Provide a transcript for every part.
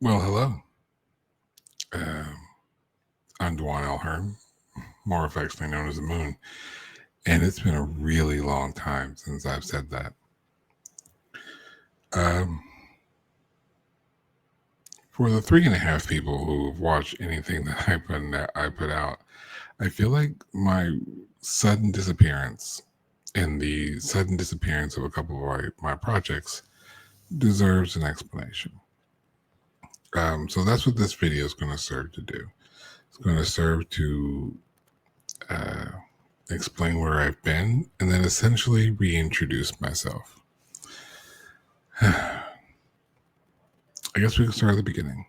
Well, hello. Um, I'm Dwan Elhern, more affectionately known as the Moon, and it's been a really long time since I've said that. Um, for the 3.5 people who've watched anything that I put out, I feel like my sudden disappearance and the sudden disappearance of a couple of my projects deserves an explanation. So that's what this video is going to serve to do. It's going to serve to uh, explain where I've been, and then essentially reintroduce myself. I guess we can start at the beginning.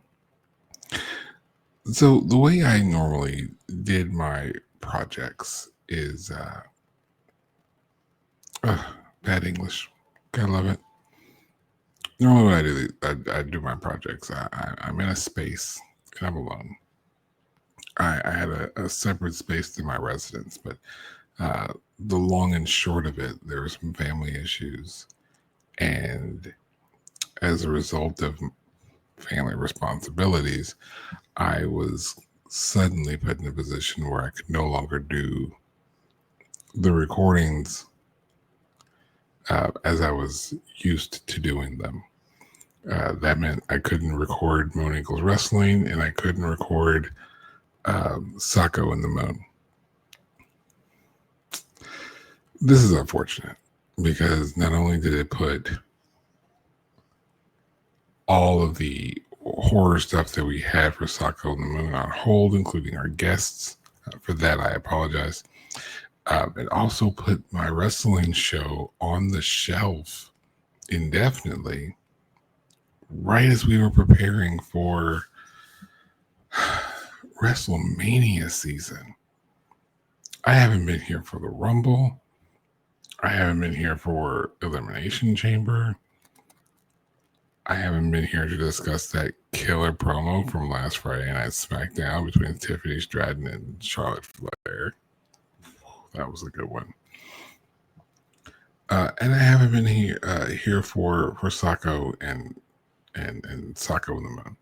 So the way I normally did my projects is bad English. Gotta love it. Normally, when I do my projects, I'm in a space and I'm alone. I had a separate space to my residence, but the long and short of it, there were some family issues, and as a result of family responsibilities, I was suddenly put in a position where I could no longer do the recordings as I was used to doing them. That meant I couldn't record Moon Eagles Wrestling, and I couldn't record Sako and the Moon. This is unfortunate because not only did it put all of the horror stuff that we had for Sako and the Moon on hold, including our guests. For that, I apologize. It also put my wrestling show on the shelf indefinitely, right as we were preparing for WrestleMania season. I haven't been here for the Rumble. I haven't been here for Elimination Chamber. I haven't been here to discuss that killer promo from last Friday Night SmackDown between Tiffany Stratton and Charlotte Flair. That was a good one. And I haven't been here for Sako and Sako and the Moon.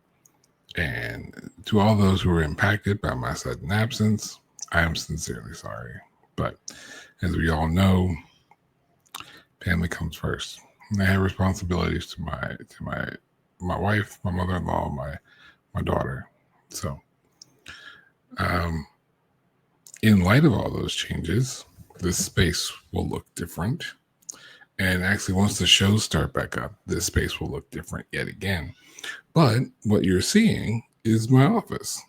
And to all those who were impacted by my sudden absence, I am sincerely sorry. But as we all know, family comes first. And I have responsibilities to my wife, my mother-in-law, my daughter. So, in light of all those changes, this space will look different. And actually, once the shows start back up, this space will look different yet again. But what you're seeing is my office.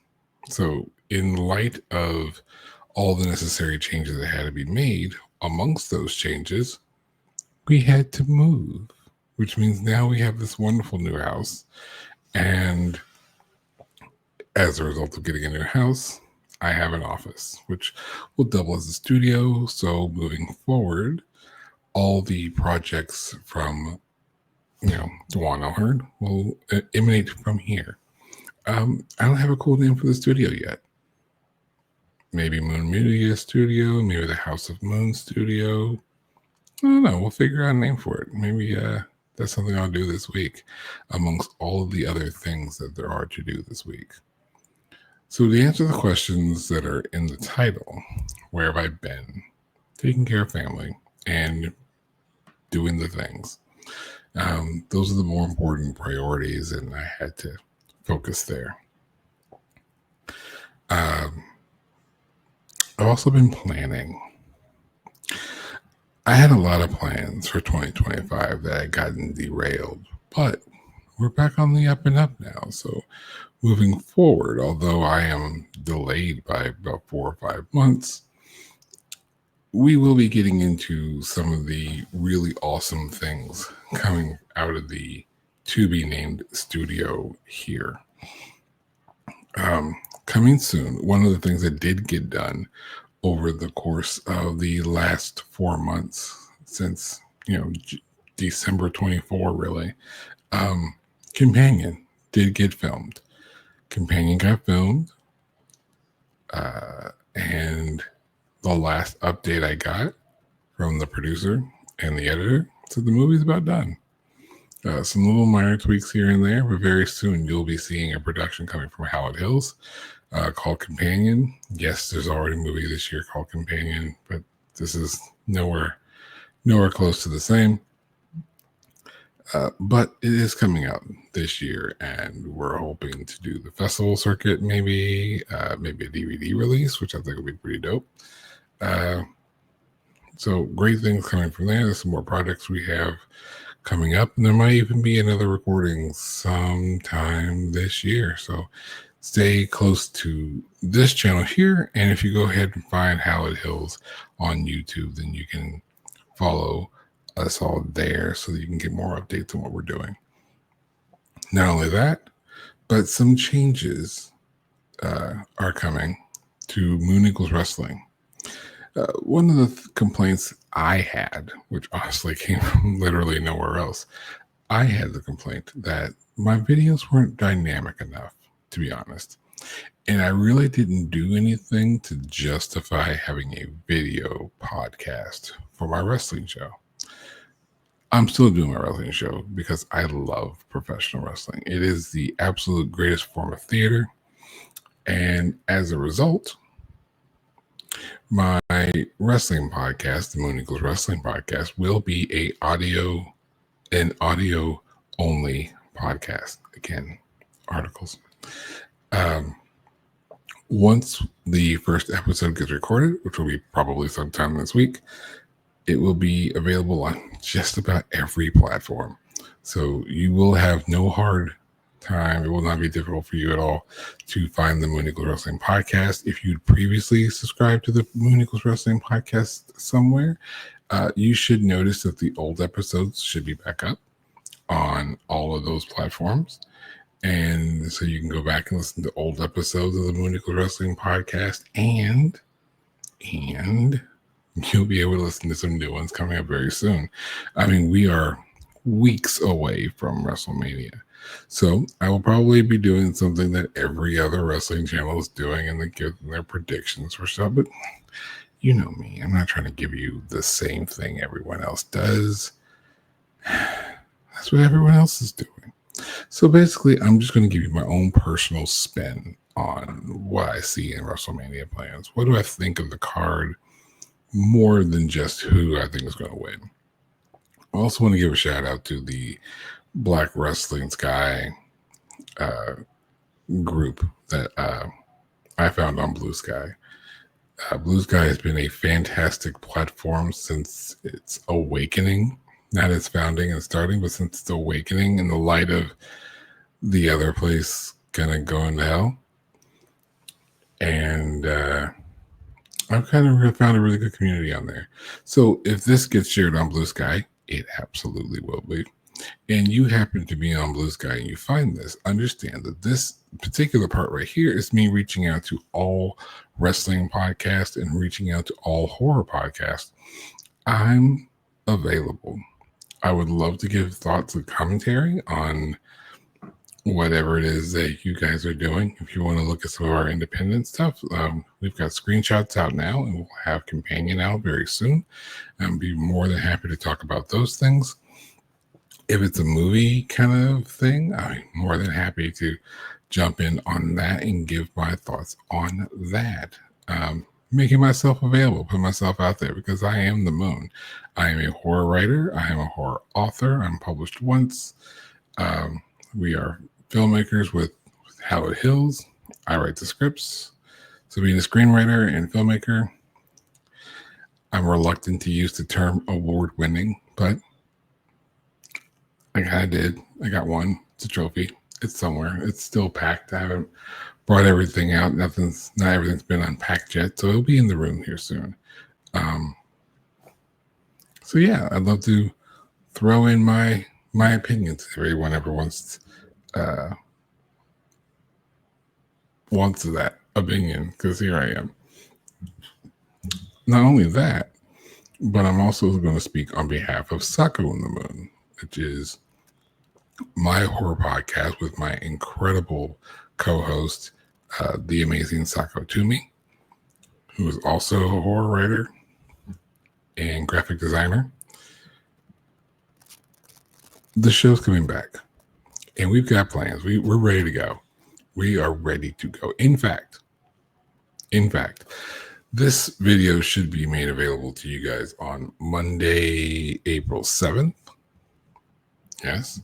So, in light of all the necessary changes that had to be made, amongst those changes, we had to move, which means now we have this wonderful new house. And as a result of getting a new house, I have an office, which will double as a studio. So, moving forward, all the projects from Dwan Elhern will emanate from here. I don't have a cool name for the studio yet. Maybe Moon Media Studio, maybe the House of Moon Studio. I don't know. We'll figure out a name for it. Maybe that's something I'll do this week, amongst all of the other things that there are to do this week. So to answer the questions that are in the title, where have I been? Taking care of family and doing the things. Those are the more important priorities, and I had to focus there. I've also been planning. I had a lot of plans for 2025 that had gotten derailed, but we're back on the up and up now. So moving forward, although I am delayed by about 4 or 5 months, we will be getting into some of the really awesome things coming out of the to be named studio here. Coming soon, one of the things that did get done over the course of the last 4 months since, December 24, really, Companion did get filmed. Companion got filmed, and the last update I got from the producer and the editor said the movie's about done. Some little minor tweaks here and there, but very soon you'll be seeing a production coming from Howard Hills called Companion. Yes, there's already a movie this year called Companion, but this is nowhere close to the same. But it is coming out this year, and we're hoping to do the festival circuit, maybe a DVD release, which I think would be pretty dope. So great things coming from there. There's some more projects we have coming up, and there might even be another recording sometime this year. So stay close to this channel here, and if you go ahead and find Howard Hills on YouTube, then you can follow us all there so that you can get more updates on what we're doing. Not only that, but some changes are coming to Moon Eagles Wrestling. One of the complaints I had, which honestly came from literally nowhere else, I had the complaint that my videos weren't dynamic enough, to be honest. And I really didn't do anything to justify having a video podcast for my wrestling show. I'm still doing my wrestling show because I love professional wrestling. It is the absolute greatest form of theater. And as a result, my wrestling podcast, the Moon Eagles Wrestling Podcast, will be an audio only podcast. Again, articles. Once the first episode gets recorded, which will be probably sometime this week, it will be available on just about every platform. So you will have no hard time. It will not be difficult for you at all to find the Moon Eagles Wrestling Podcast. If you'd previously subscribed to the Moon Eagles Wrestling Podcast somewhere, you should notice that the old episodes should be back up on all of those platforms. And so you can go back and listen to old episodes of the Moon Eagles Wrestling Podcast, and you'll be able to listen to some new ones coming up very soon. I mean, we are weeks away from WrestleMania. So I will probably be doing something that every other wrestling channel is doing, and they give their predictions for stuff. But you know me, I'm not trying to give you the same thing everyone else does. That's what everyone else is doing. So basically, I'm just going to give you my own personal spin on what I see in WrestleMania plans. What do I think of the card more than just who I think is going to win? I also want to give a shout out to the Black Wrestling Sky group that I found on Blue Sky. Blue Sky has been a fantastic platform since its awakening. Not its founding and starting, but since its awakening in the light of the other place kind of going to hell. And I've kind of found a really good community on there. So if this gets shared on Blue Sky, it absolutely will be. And you happen to be on Blue Sky and you find this, understand that this particular part right here is me reaching out to all wrestling podcasts and reaching out to all horror podcasts. I'm available. I would love to give thoughts and commentary on whatever it is that you guys are doing. If you want to look at some of our independent stuff, we've got screenshots out now, and we'll have Companion out very soon. I'd be more than happy to talk about those things. If it's a movie kind of thing, I'm more than happy to jump in on that and give my thoughts on that. Making myself available, put myself out there, because I am the Moon. I am a horror writer. I am a horror author. I'm published once. We are filmmakers with Howard Hills. I write the scripts. So being a screenwriter and filmmaker, I'm reluctant to use the term award-winning, but I kind of did. I got one. It's a trophy. It's somewhere. It's still packed. I haven't brought everything out. Not everything's been unpacked yet, so it'll be in the room here soon. So yeah, I'd love to throw in my opinions if everyone ever wants that opinion, because here I am. Not only that, but I'm also going to speak on behalf of Sako and the Moon, which is my horror podcast with my incredible co-host, the amazing Sako Toomey, who is also a horror writer and graphic designer. the show's coming back, and we've got plans. We're ready to go. We are ready to go. In fact, this video should be made available to you guys on Monday, April 7th. Yes.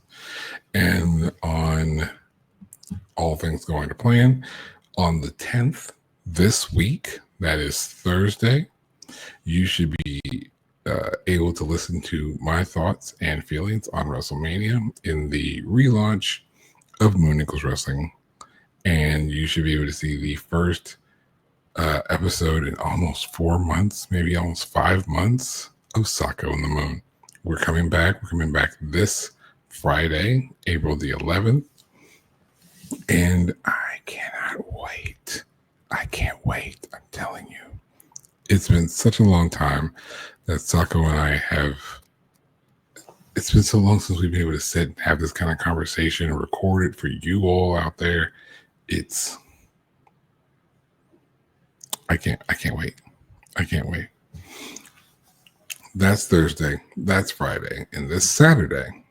And on all things going to plan, on the 10th this week, that is Thursday, you should be able to listen to my thoughts and feelings on WrestleMania in the relaunch of Moon Equals Wrestling. And you should be able to see the first episode in almost 4 months, maybe almost 5 months of Socko and the Moon. We're coming back. We're coming back this Friday, April the 11th. And I cannot wait. I can't wait. I'm telling you. It's been such a long time that Socko and I have. It's been so long since we've been able to sit and have this kind of conversation and record it for you all out there. I can't wait. I can't wait. That's Thursday. That's Friday. And this Saturday,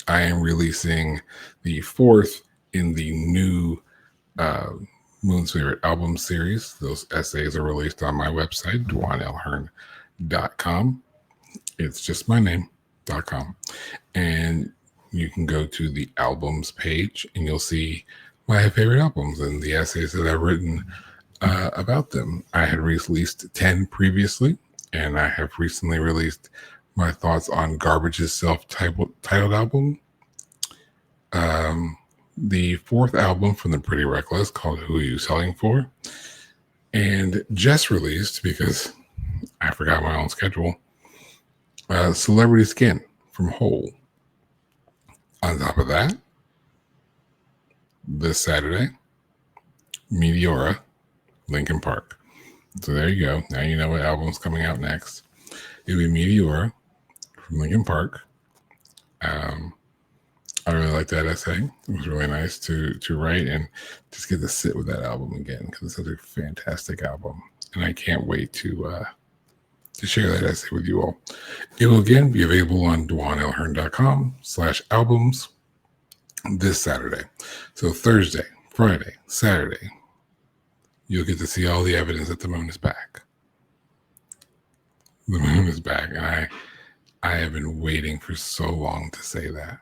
I am releasing the 4th in the new Moon's Favorite Album series. Those essays are released on my website, DwayneLHearn.com. It's just my name.com. And you can go to the albums page and you'll see my favorite albums and the essays that I've written about them. I had released 10 previously, and I have recently released my thoughts on Garbage's self-titled album. The 4th album from the Pretty Reckless called Who Are You Selling For? And just released, because I forgot my own schedule, Celebrity Skin from Hole. On top of that, this Saturday, Meteora, Linkin Park. So there you go. Now you know what album's coming out next. It'll be Meteora from Linkin Park. I really like that essay. It was really nice to write and just get to sit with that album again because it's such a fantastic album. And I can't wait to share that essay with you all. It will again be available on DwayneLHearn.com/albums this Saturday. So Thursday, Friday, Saturday, you'll get to see all the evidence that the moon is back. The moon is back. And I have been waiting for so long to say that.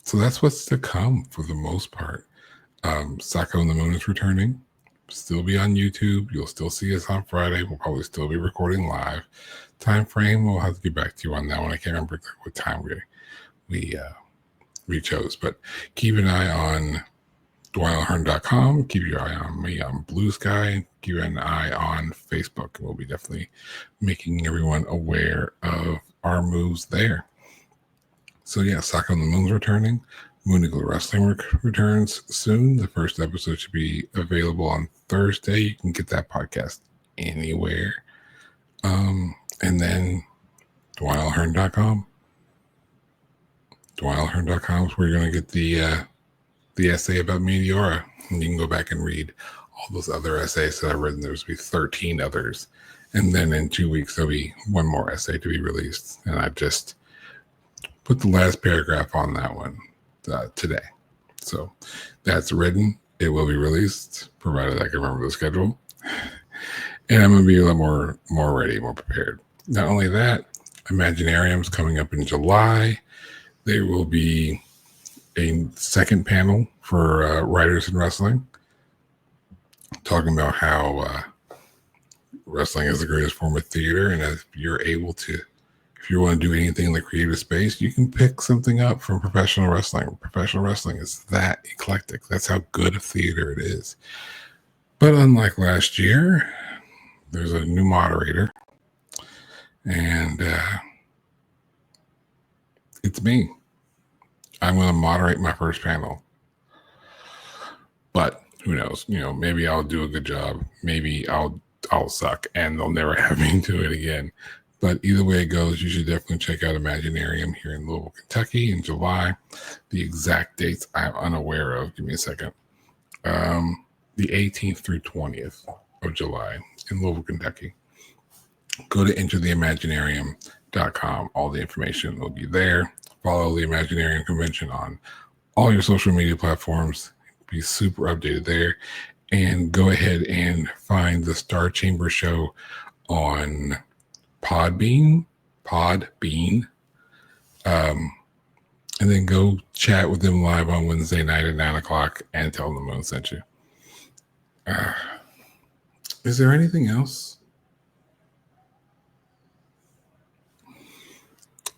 So that's what's to come for the most part. Socko and the Moon is returning. Still be on YouTube. You'll still see us on Friday. We'll probably still be recording live. Time frame, we'll have to get back to you on that one. I can't remember what time we chose, but keep an eye on DwayneLHearn.com. Keep your eye on me on Blue Sky. Keep an eye on Facebook. We'll be definitely making everyone aware of our moves there. So yeah, Socko and the Moon's returning. Moon Equals Wrestling returns soon. The first episode should be available on Thursday. You can get that podcast anywhere. And then DwayneLHearn.com. DwayneLHearn.com is where you're going to get the essay about Meteora. And you can go back and read all those other essays that I've written. There's be 13 others. And then in 2 weeks, there'll be one more essay to be released. And I just put the last paragraph on that one today. So that's written. It will be released, provided I can remember the schedule. And I'm going to be a lot more ready, more prepared. Not only that, Imaginarium's coming up in July. There will be a second panel for writers in wrestling, talking about how wrestling is the greatest form of theater. And if you're able to, if you want to do anything in the creative space, you can pick something up from professional wrestling. Professional wrestling is that eclectic. That's how good a theater it is. But unlike last year, there's a new moderator. And it's me. I'm going to moderate my first panel. But who knows? You know, maybe I'll do a good job. Maybe I'll suck and they'll never have me do it again. But either way it goes, you should definitely check out Imaginarium here in Louisville, Kentucky in July. The exact dates I'm unaware of. Give me a second. The 18th through 20th of July in Louisville, Kentucky. Go to entertheimaginarium.com All the information will be there. Follow the Imaginarium Convention on all your social media platforms. Be super updated there. And go ahead and find the Star Chamber Show on Podbean. And then go chat with them live on Wednesday night at 9 o'clock and tell them the moon sent you. Is there anything else?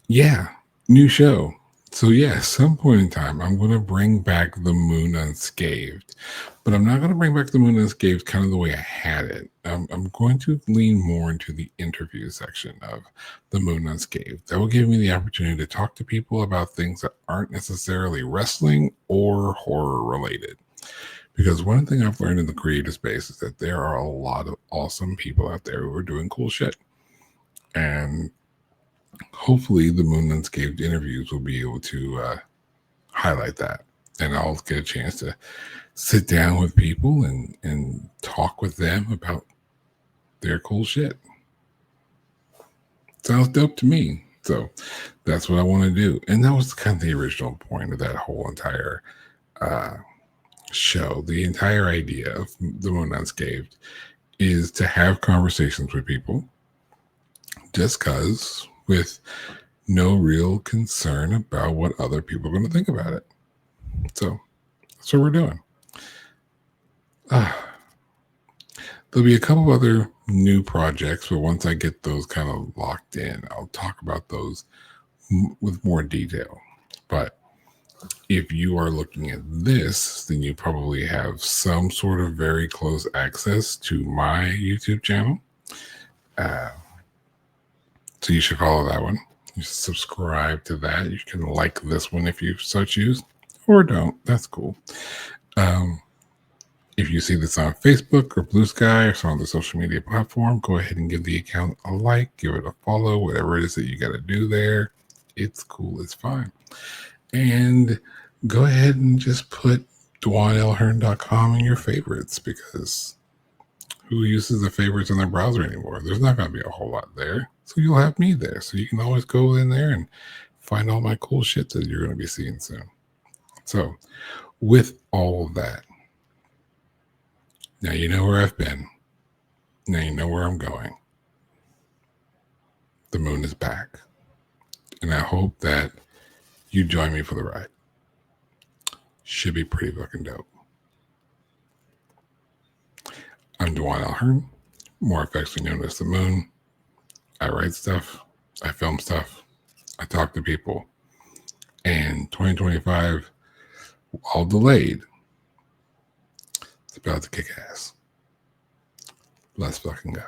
Yeah, new show. So yeah, some point in time, I'm going to bring back the Moon Unscathed, but I'm not going to bring back the Moon Unscathed kind of the way I had it. I'm going to lean more into the interview section of the Moon Unscathed. That will give me the opportunity to talk to people about things that aren't necessarily wrestling or horror related. Because one thing I've learned in the creative space is that there are a lot of awesome people out there who are doing cool shit. And hopefully the Moon Unscathed interviews will be able to highlight that. And I'll get a chance to sit down with people and talk with them about their cool shit. Sounds dope to me. So that's what I want to do. And that was kind of the original point of that whole entire show. The entire idea of the Moon Unscathed is to have conversations with people just because, with no real concern about what other people are going to think about it. So that's what we're doing. There'll be a couple other new projects, but once I get those kind of locked in, I'll talk about those with more detail. But if you are looking at this, then you probably have some sort of very close access to my YouTube channel. So you should follow that one. You should subscribe to that. You can like this one if you so choose, or don't. That's cool. If you see this on Facebook or Blue Sky or some other social media platform, go ahead and give the account a like, give it a follow, whatever it is that you got to do there. It's cool. It's fine. And go ahead and just put DjuanLHearn.com in your favorites, because who uses the favorites in their browser anymore? There's not going to be a whole lot there. So you'll have me there. So you can always go in there and find all my cool shit that you're going to be seeing soon. So with all of that, now you know where I've been. Now you know where I'm going. The moon is back. And I hope that you join me for the ride. Should be pretty fucking dope. I'm Djuan L. Hearn, more affectionately known as The Moon. I write stuff. I film stuff. I talk to people. And 2025, all delayed, it's about to kick ass. Let's fucking go.